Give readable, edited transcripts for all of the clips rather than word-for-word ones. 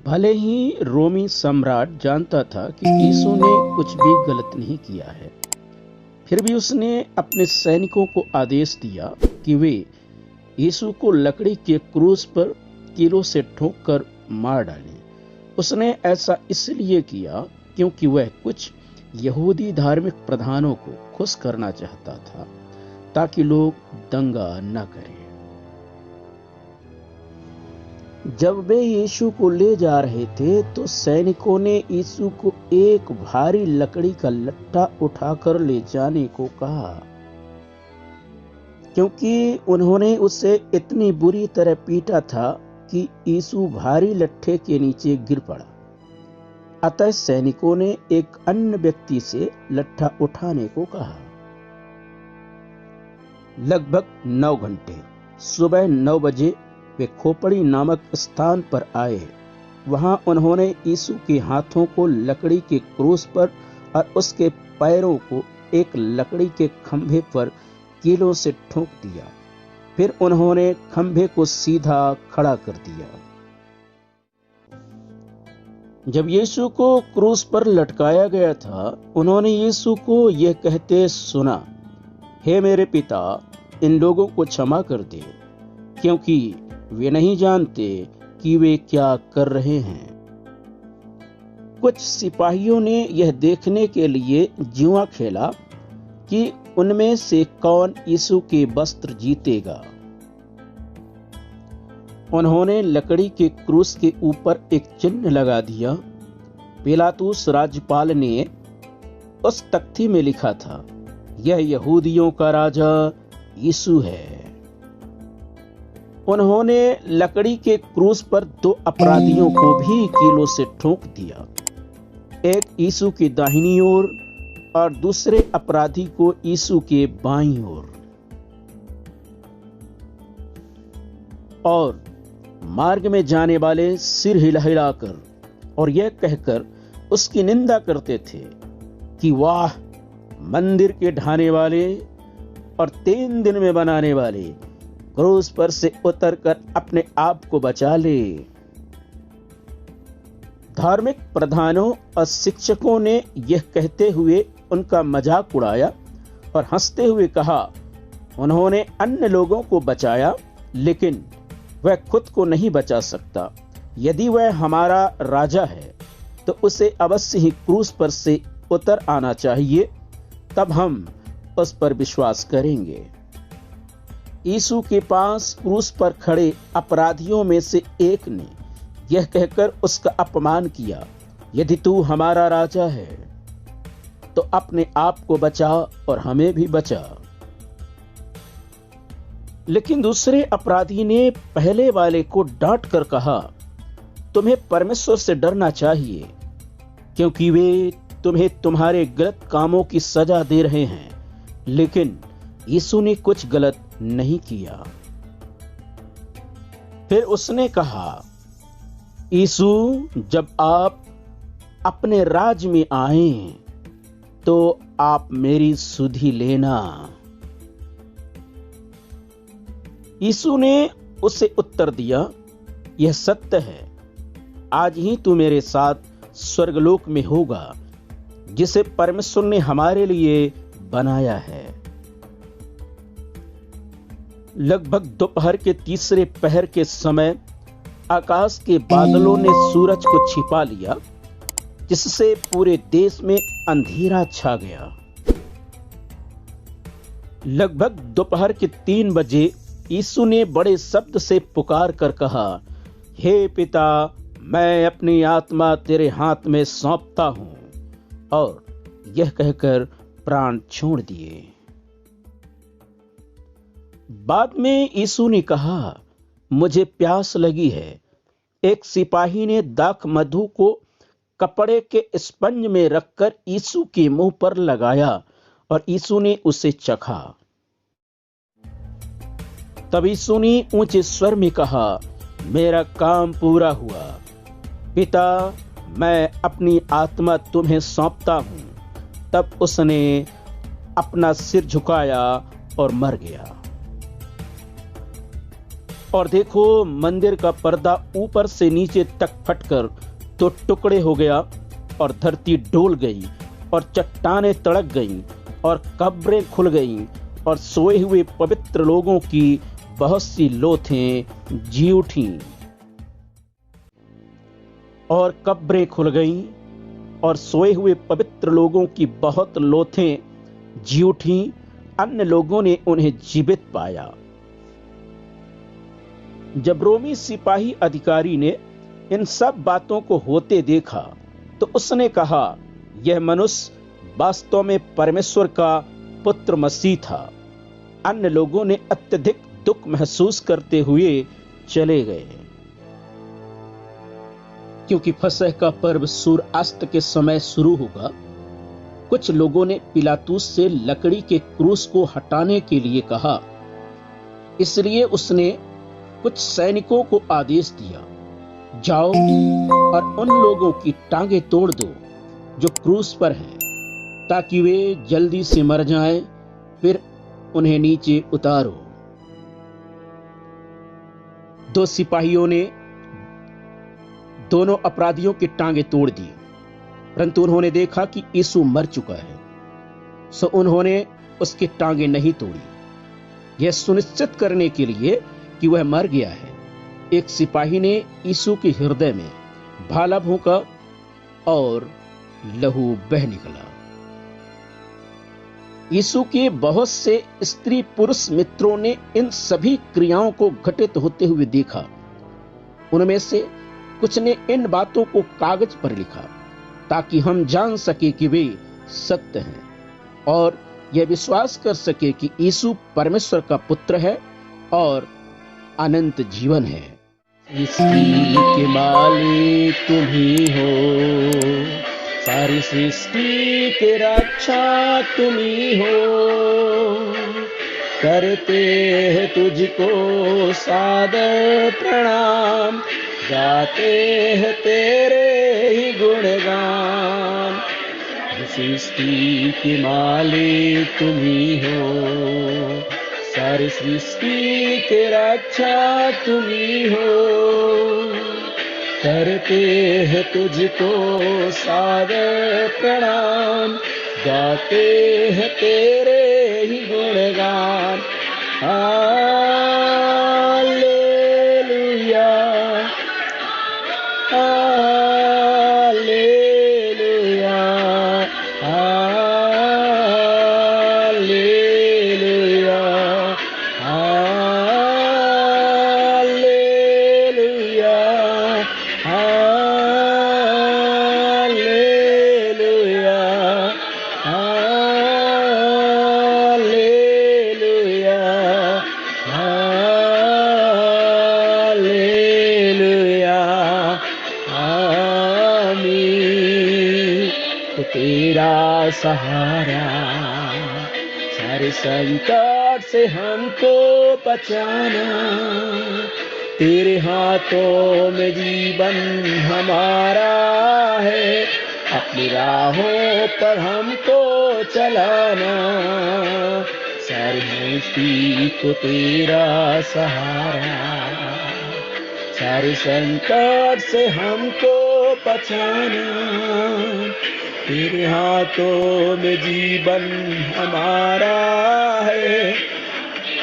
भले ही रोमी सम्राट जानता था कि यीशु ने कुछ भी गलत नहीं किया है, फिर भी उसने अपने सैनिकों को आदेश दिया कि वे यीशु को लकड़ी के क्रूस पर कीलों से ठोक कर मार डालें। उसने ऐसा इसलिए किया क्योंकि वह कुछ यहूदी धार्मिक प्रधानों को खुश करना चाहता था, ताकि लोग दंगा न करें। जब वे यीशु को ले जा रहे थे तो सैनिकों ने यीशु को एक भारी लकड़ी का लट्ठा उठाकर ले जाने को कहा, क्योंकि उन्होंने उसे इतनी बुरी तरह पीटा था कि यीशु भारी लट्ठे के नीचे गिर पड़ा। अतः सैनिकों ने एक अन्य व्यक्ति से लट्ठा उठाने को कहा। लगभग 9 घंटे सुबह 9 बजे वे खोपड़ी नामक स्थान पर आए। वहां उन्होंने यीशु के हाथों को लकड़ी के क्रूस पर और उसके पैरों को एक लकड़ी के खंभे पर कीलों से ठोक दिया। फिर उन्होंने खंभे को सीधा खड़ा कर दिया। जब यीशु को क्रूस पर लटकाया गया था, उन्होंने यीशु को यह कहते सुना, हे मेरे पिता, इन लोगों को क्षमा कर दे, क्योंकि वे नहीं जानते कि वे क्या कर रहे हैं। कुछ सिपाहियों ने यह देखने के लिए जुआ खेला कि उनमें से कौन यीशु के वस्त्र जीतेगा। उन्होंने लकड़ी के क्रूस के ऊपर एक चिन्ह लगा दिया। पिलातुस राज्यपाल ने उस तख्ती में लिखा था, यह यहूदियों का राजा यीशु है। उन्होंने लकड़ी के क्रूस पर 2 अपराधियों को भी कीलों से ठोक दिया, एक यीशु की दाहिनी ओर और दूसरे अपराधी को यीशु के बाईं ओर। और मार्ग में जाने वाले सिर हिलाकर और यह कहकर उसकी निंदा करते थे कि वाह, मंदिर के ढाने वाले और 3 दिन में बनाने वाले, क्रूस पर से उतरकर अपने आप को बचा ले। धार्मिक प्रधानों और शिक्षकों ने यह कहते हुए उनका मजाक उड़ाया और हंसते हुए कहा, उन्होंने अन्य लोगों को बचाया, लेकिन वह खुद को नहीं बचा सकता। यदि वह हमारा राजा है तो उसे अवश्य ही क्रूस पर से उतर आना चाहिए, तब हम उस पर विश्वास करेंगे। यीशु के पास क्रूस पर खड़े अपराधियों में से एक ने यह कहकर उसका अपमान किया, यदि तू हमारा राजा है तो अपने आप को बचा और हमें भी बचा। लेकिन दूसरे अपराधी ने पहले वाले को डांट कर कहा, तुम्हें परमेश्वर से डरना चाहिए, क्योंकि वे तुम्हें तुम्हारे गलत कामों की सजा दे रहे हैं। लेकिन यीशु ने कुछ गलत नहीं किया। फिर उसने कहा, यीशु, जब आप अपने राज में आएं तो आप मेरी सुधि लेना। यीशु ने उसे उत्तर दिया, यह सत्य है, आज ही तू मेरे साथ स्वर्गलोक में होगा, जिसे परमेश्वर ने हमारे लिए बनाया है। लगभग दोपहर के तीसरे पहर के समय आकाश के बादलों ने सूरज को छिपा लिया, जिससे पूरे देश में अंधेरा छा गया। लगभग दोपहर के 3 बजे यीशु ने बड़े शब्द से पुकार कर कहा, हे पिता, मैं अपनी आत्मा तेरे हाथ में सौंपता हूं। और यह कहकर प्राण छोड़ दिए। बाद में यीशु ने कहा, मुझे प्यास लगी है। एक सिपाही ने दाख मधु को कपड़े के स्पंज में रखकर यीशु के मुंह पर लगाया और यीशु ने उसे चखा। तब यीशु ने ऊंचे स्वर में कहा, मेरा काम पूरा हुआ। पिता, मैं अपनी आत्मा तुम्हें सौंपता हूं। तब उसने अपना सिर झुकाया और मर गया। और देखो, मंदिर का पर्दा ऊपर से नीचे तक फटकर तो टुकड़े हो गया और धरती डोल गई और चट्टानें तड़क गईं और कब्रें खुल गईं और सोए हुए पवित्र लोगों की बहुत सी लोथें जी उठीं। और कब्रें खुल गईं और सोए हुए पवित्र लोगों की बहुत लोथें जी उठीं। अन्य लोगों ने उन्हें जीवित पाया। जब रोमी सिपाही अधिकारी ने इन सब बातों को होते देखा तो उसने कहा, यह मनुष्य वास्तव में परमेश्वर का पुत्र मसीह था। अन्य लोगों ने अत्यधिक दुख महसूस करते हुए चले गए, क्योंकि फसह का पर्व सूर्यास्त के समय शुरू होगा। कुछ लोगों ने पिलातुस से लकड़ी के क्रूस को हटाने के लिए कहा, इसलिए उसने कुछ सैनिकों को आदेश दिया, जाओ और उन लोगों की टांगें तोड़ दो जो क्रूस पर हैं, ताकि वे जल्दी से मर जाएं, फिर उन्हें नीचे उतारो। दो सिपाहियों ने दोनों अपराधियों की टांगें तोड़ दी, परंतु उन्होंने देखा कि यीशु मर चुका है, सो उन्होंने उसकी टांगें नहीं तोड़ी। यह सुनिश्चित करने के लिए कि वह मर गया है, एक सिपाही ने यीशु के हृदय में भाला भोंका और लहू बह निकला। यीशु के बहुत से स्त्री पुरुष मित्रों ने इन सभी क्रियाओं को घटित होते हुए देखा। उनमें से कुछ ने इन बातों को कागज पर लिखा ताकि हम जान सके कि वे सत्य हैं और यह विश्वास कर सके कि यीशु परमेश्वर का पुत्र है और अनंत जीवन है। सृष्टि के मालिक तुम ही हो, सारी सृष्टि के रक्षा तुम ही हो। करते हैं तुझको सादर प्रणाम, गाते हैं तेरे ही गुणगान। सृष्टि के मालिक तुम ही हो, सारी सृष्टि के रक्षा तुम ही हो। करते हैं तुझको सादर प्रणाम, गाते हैं तेरे ही गुणगान। Hallelujah, hallelujah, hallelujah, hallelujah, hallelujah, hallelujah, hallelujah, आमीन। तो तेरा सहारा सारे संकट से हमको बचाना, तेरे हाथों में जीवन हमारा है, अपनी राहों पर हमको चलाना। सारी हस्ती को तेरा सहारा, सारे संकट से हमको बचाना, तेरे हाथों में जीवन हमारा है,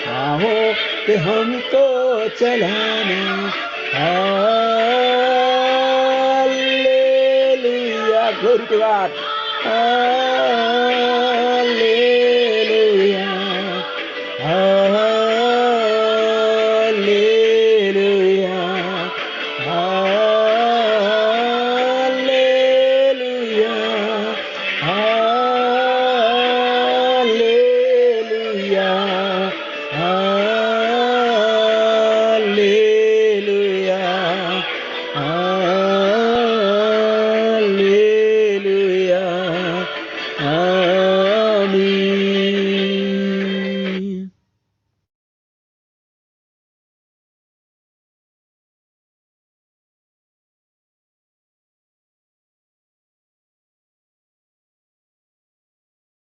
आओ कि हमको चलाना। Hallelujah, glory to God.